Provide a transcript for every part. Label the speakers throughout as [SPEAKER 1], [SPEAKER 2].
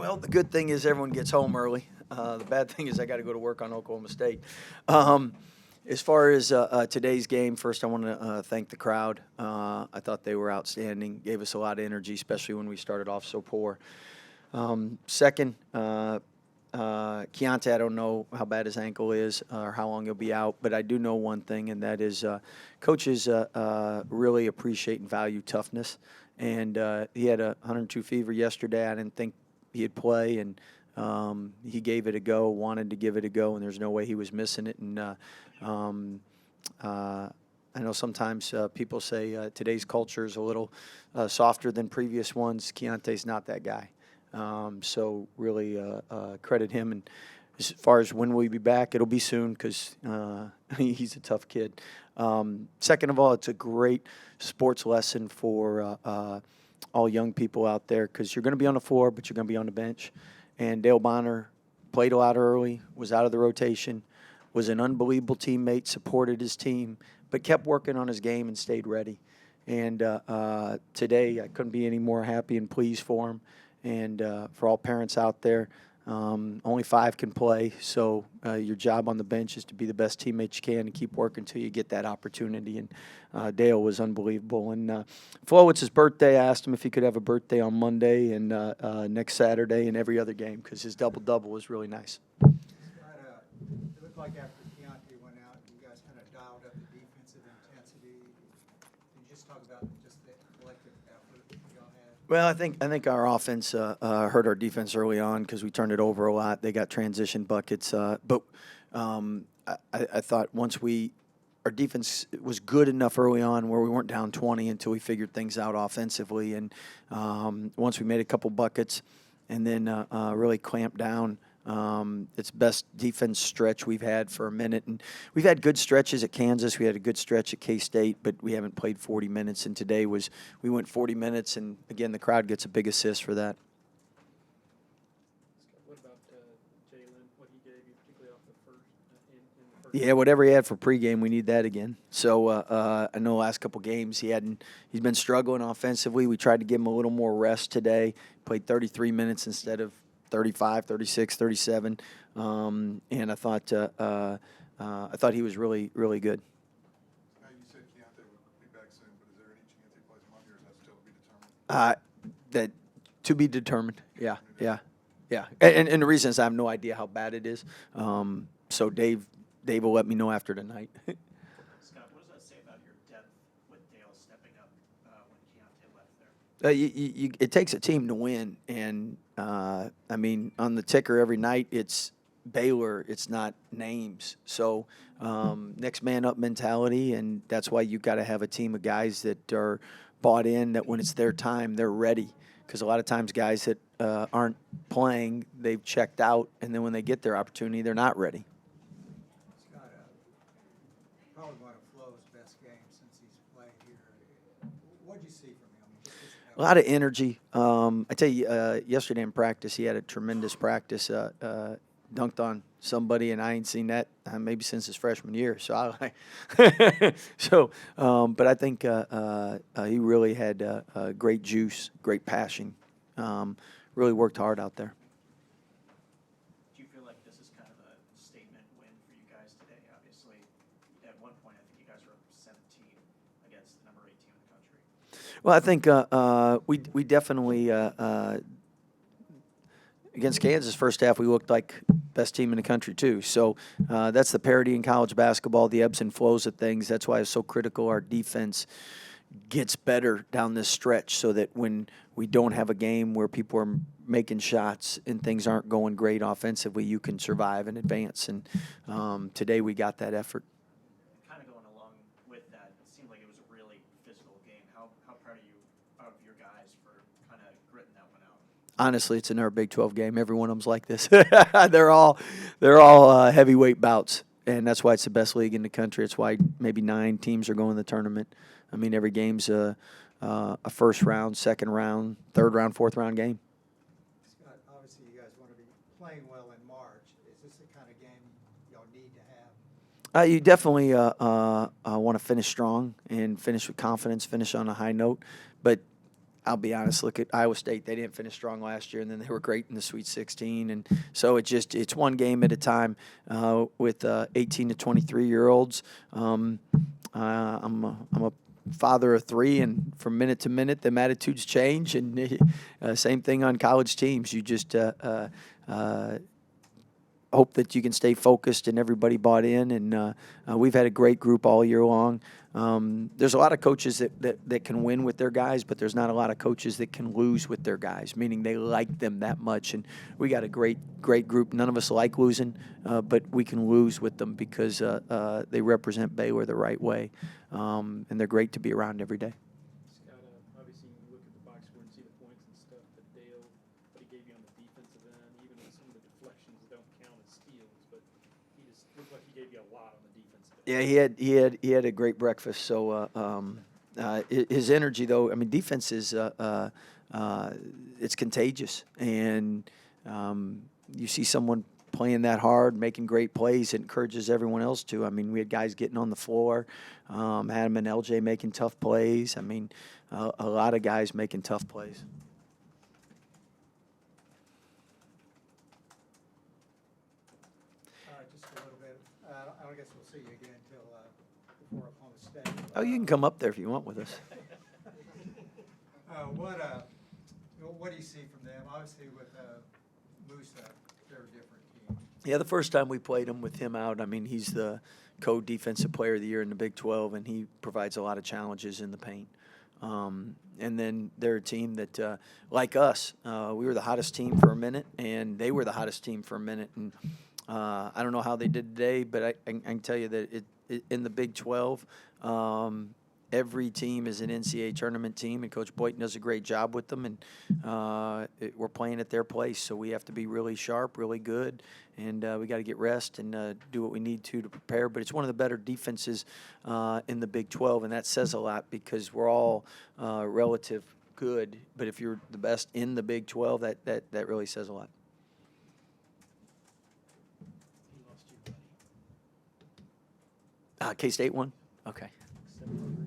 [SPEAKER 1] Well, the good thing is everyone gets home early. The bad thing is I got to go to work on Oklahoma State. Um, as far as today's game, first I want to thank the crowd. I thought they were outstanding, gave us a lot of energy, especially when we started off so poor. Second, Keontae, I don't know how bad his ankle is or how long he'll be out, but I do know one thing, and that is coaches really appreciate and value toughness. And he had a 102 fever yesterday. I didn't think he'd play, and he gave it a go, wanted to give it a go, and there's no way he was missing it. And um, I know sometimes people say today's culture is a little softer than previous ones. Keontae's not that guy. So really credit him. And as far as when will he be back, it'll be soon because he's a tough kid. Second of all, it's a great sports lesson for all young people out there because you're going to be on the floor, but you're going to be on the bench. And Dale Bonner played a lot early, was out of the rotation, was an unbelievable teammate, supported his team, but kept working on his game and stayed ready. And today, I couldn't be any more happy and pleased for him. And for all parents out there, only 5 can play, so your job on the bench is to be the best teammate you can and keep working until you get that opportunity. And Dale was unbelievable. And Flo, it's his birthday. I asked him if he could have a birthday on Monday and next Saturday and every other game because his double-double was really nice.
[SPEAKER 2] It looked like after Keontae went out, you guys kind of dialed up the defensive intensity. Can you just talk about just the collective effort y'all had?
[SPEAKER 1] Well, I think our offense hurt our defense early on because we turned it over a lot. They got transition buckets, but I thought our defense was good enough early on where we weren't down 20 until we figured things out offensively, and once we made a couple buckets, and then really clamped down. It's best defense stretch we've had for a minute, and we've had good stretches at Kansas. We had a good stretch at K-State, but we haven't played 40 minutes. And today we went 40 minutes, and again the crowd gets a big assist for that.
[SPEAKER 3] What about Jalen? What he gave you, particularly off the first in the first?
[SPEAKER 1] Yeah, whatever he had for pregame, we need that again. So I know the last couple games he's been struggling offensively. We tried to give him a little more rest today. Played 33 minutes instead of 35, 36, 37, and I thought he was really, really good.
[SPEAKER 4] Now you said Keontae would be back soon, but is there any chance he plays Monday, or is that still to be determined?
[SPEAKER 1] That to be determined. Yeah. And the reason is I have no idea how bad it is. So Dave will let me know after tonight.
[SPEAKER 5] Scott, what does that say about your depth with Dale stepping up when Keontae left there?
[SPEAKER 1] It takes a team to win, and I mean, on the ticker every night, it's Baylor. It's not names. So next man up mentality, and that's why you got to have a team of guys that are bought in. That when it's their time, they're ready. Because a lot of times, guys that aren't playing, they've checked out, and then when they get their opportunity, they're not ready.
[SPEAKER 2] Scott, probably one of Flo's best games since he's played here. What did you see from him?
[SPEAKER 1] A lot of energy. I tell you, yesterday in practice, he had a tremendous practice. Dunked on somebody, and I ain't seen that maybe since his freshman year. So, but I think he really had great juice, great passion. Really worked hard out there.
[SPEAKER 5] Do you feel like this is kind of a statement win for you guys today? Obviously, at one point, I think you guys were 17 against the number 8 team in the country.
[SPEAKER 1] Well, I think we definitely against Kansas first half we looked like best team in the country too. So that's the parity in college basketball, the ebbs and flows of things. That's why it's so critical our defense gets better down this stretch so that when we don't have a game where people are making shots and things aren't going great offensively, you can survive and advance. And today we got that effort.
[SPEAKER 5] Kind of going along with that, it seemed like it was a really physical game. How proud are you of your guys for kind of gritting that one out?
[SPEAKER 1] Honestly, it's another Big 12 game. Every one of them's like this. they're all heavyweight bouts, and that's why it's the best league in the country. It's why maybe 9 teams are going to the tournament. I mean, every game's a first round, second round, third round, fourth round game.
[SPEAKER 2] Scott, obviously you guys want to be playing well in March. Is this the kind of game y'all need to have?
[SPEAKER 1] You definitely want to finish strong and finish with confidence, finish on a high note. But I'll be honest, look at Iowa State. They didn't finish strong last year, and then they were great in the Sweet 16. And so it's one game at a time with 18 to 23-year-olds. I'm a father of three, and from minute to minute, them attitudes change. And same thing on college teams. You just hope that you can stay focused and everybody bought in. And we've had a great group all year long. There's a lot of coaches that can win with their guys, but there's not a lot of coaches that can lose with their guys, meaning they like them that much. And we got a great group. None of us like losing, but we can lose with them because they represent Baylor the right way. And they're great to be around every day.
[SPEAKER 3] Scott, obviously you look at the box score and see the points and stuff, but Dale, what he gave you on the defensive end, even with some of the deflections don't count as steals, but he just looked like he gave you a lot on the defensive end.
[SPEAKER 1] Yeah, he had a great breakfast. So his energy, though, I mean, defense is it's contagious, and you see someone playing that hard, making great plays, it encourages everyone else to. I mean, we had guys getting on the floor, Adam and LJ making tough plays. I mean, a lot of guys making tough plays.
[SPEAKER 2] Just a little bit. I don't guess we'll see you again until before Oklahoma State.
[SPEAKER 1] Oh, you can come up there if you want with us.
[SPEAKER 2] What do you see from them? Obviously, with Musa, they're a different team.
[SPEAKER 1] Yeah, the first time we played him with him out, I mean, he's the co-defensive player of the year in the Big 12, and he provides a lot of challenges in the paint. And then they're a team that, like us, we were the hottest team for a minute, and they were the hottest team for a minute. And I don't know how they did today, but I can tell you that in the Big 12, every team is an NCAA tournament team, and Coach Boynton does a great job with them. And we're playing at their place, so we have to be really sharp, really good, and we got to get rest and do what we need to prepare. But it's one of the better defenses in the Big 12, and that says a lot because we're all relative good. But if you're the best in the Big 12, that really says a lot.
[SPEAKER 3] He lost you, buddy.
[SPEAKER 1] K-State won? Okay.
[SPEAKER 3] 73,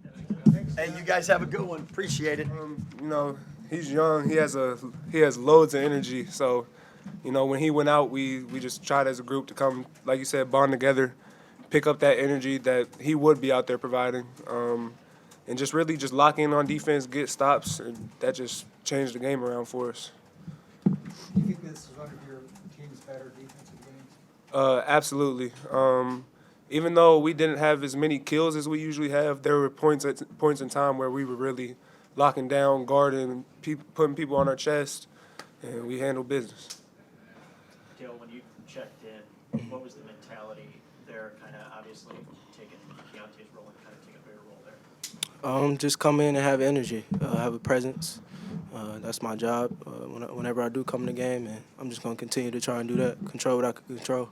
[SPEAKER 3] 68, I think.
[SPEAKER 1] Hey, you guys have a good one. Appreciate it.
[SPEAKER 6] You know, he's young. He has loads of energy. So, you know, when he went out, we just tried as a group to come, like you said, bond together, pick up that energy that he would be out there providing, and just really just lock in on defense, get stops, and that just changed the game around for us.
[SPEAKER 2] Do you think this is one of your team's better defensive games?
[SPEAKER 6] Absolutely. Even though we didn't have as many kills as we usually have, there were points in time where we were really locking down, guarding, putting people on our chest, and we handled business.
[SPEAKER 5] Dale, when you checked in, what was the mentality there? Kind of obviously taking Keontae's role and kind of take a bigger role there.
[SPEAKER 7] Just come in and have energy, have a presence. That's my job whenever I do come in the game, and I'm just going to continue to try and do that, control what I can control.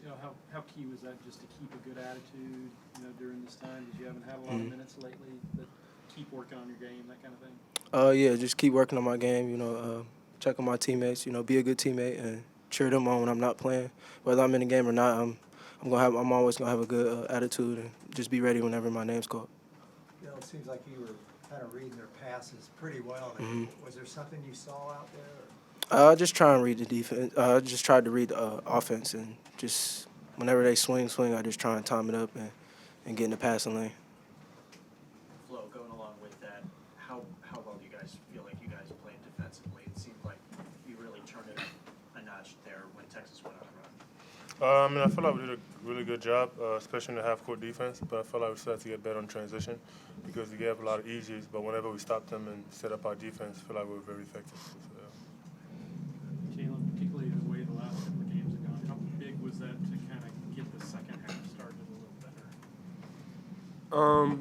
[SPEAKER 3] You know, how key was that just to keep a good attitude, you know, during this time? Because you haven't had a lot of minutes lately, but keep working on your game, that kind of thing?
[SPEAKER 7] Yeah, just keep working on my game, you know, check on my teammates, you know, be a good teammate and cheer them on when I'm not playing. Whether I'm in the game or not, I'm always going to have a good attitude and just be ready whenever my name's called.
[SPEAKER 2] You know, it seems like you were kind of reading their passes pretty well. Was there something you saw out there?
[SPEAKER 7] I just try and read the defense. I just tried to read the offense, and just whenever they swing, I just try and time it up and get in the passing lane.
[SPEAKER 5] Flo, going along with that, how well do you guys feel like you guys played defensively? It seemed like you really turned it up a notch there when Texas went on a run.
[SPEAKER 8] I mean, I feel like we did a really good job, especially in the half-court defense, but I feel like we still have to get better on transition because we gave a lot of easies, but whenever we stopped them and set up our defense, I feel like we were very effective. So,
[SPEAKER 3] Jalen, particularly the way the last couple of games have gone, how big was that to kind of get the second half started a little better?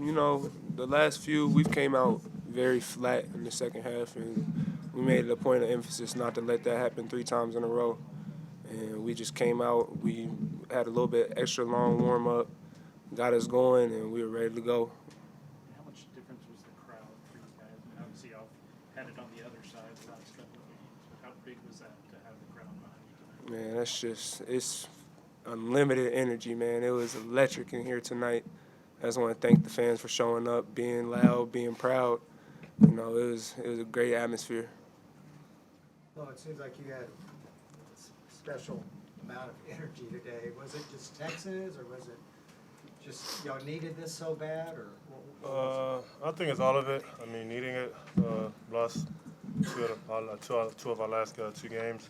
[SPEAKER 6] You know, the last few, we've came out very flat in the second half, and we made it a point of emphasis not to let that happen 3 times in a row. And we just came out, we had a little bit extra long warm-up, got us going, and we were ready to go.
[SPEAKER 3] How much difference was the crowd for you guys? I mean, obviously, y'all had it on the other side the last couple of games, but how big was that to have the crowd behind you tonight?
[SPEAKER 6] Man, that's just, it's unlimited energy, man. It was electric in here tonight. I just want to thank the fans for showing up, being loud, being proud. You know, it was a great atmosphere.
[SPEAKER 2] Well, it seems like you had a special amount of energy today. Was it just Texas, or was it just y'all needed this so bad, or what was
[SPEAKER 8] I think it's all of it. I mean, needing it. Lost two of our last 2 games.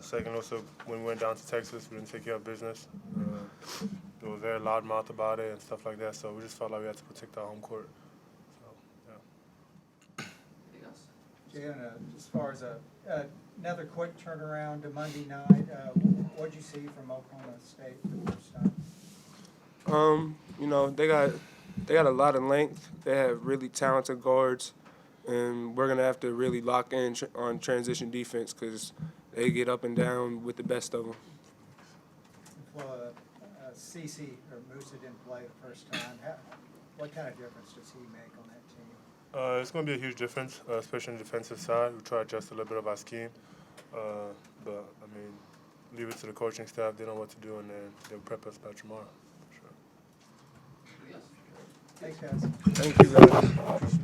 [SPEAKER 8] Second, also, when we went down to Texas, we didn't take care of business. They were very loudmouth about it and stuff like that, so we just felt like we had to protect our home court. So, yeah.
[SPEAKER 2] Jan, as far as another quick turnaround to Monday night, what'd you see from Oklahoma State the first time?
[SPEAKER 6] You know, they got a lot of length. They have really talented guards, and we're gonna have to really lock in on transition defense because they get up and down with the best of them.
[SPEAKER 2] Well, Cece or Musa didn't play the first time. What kind of difference does he make on that team?
[SPEAKER 8] It's going to be a huge difference, especially on the defensive side. We try to adjust a little bit of our scheme, but I mean, leave it to the coaching staff. They know what to do, and then they'll prep us by tomorrow. For sure.
[SPEAKER 2] Thanks, guys.
[SPEAKER 6] Thank you, guys.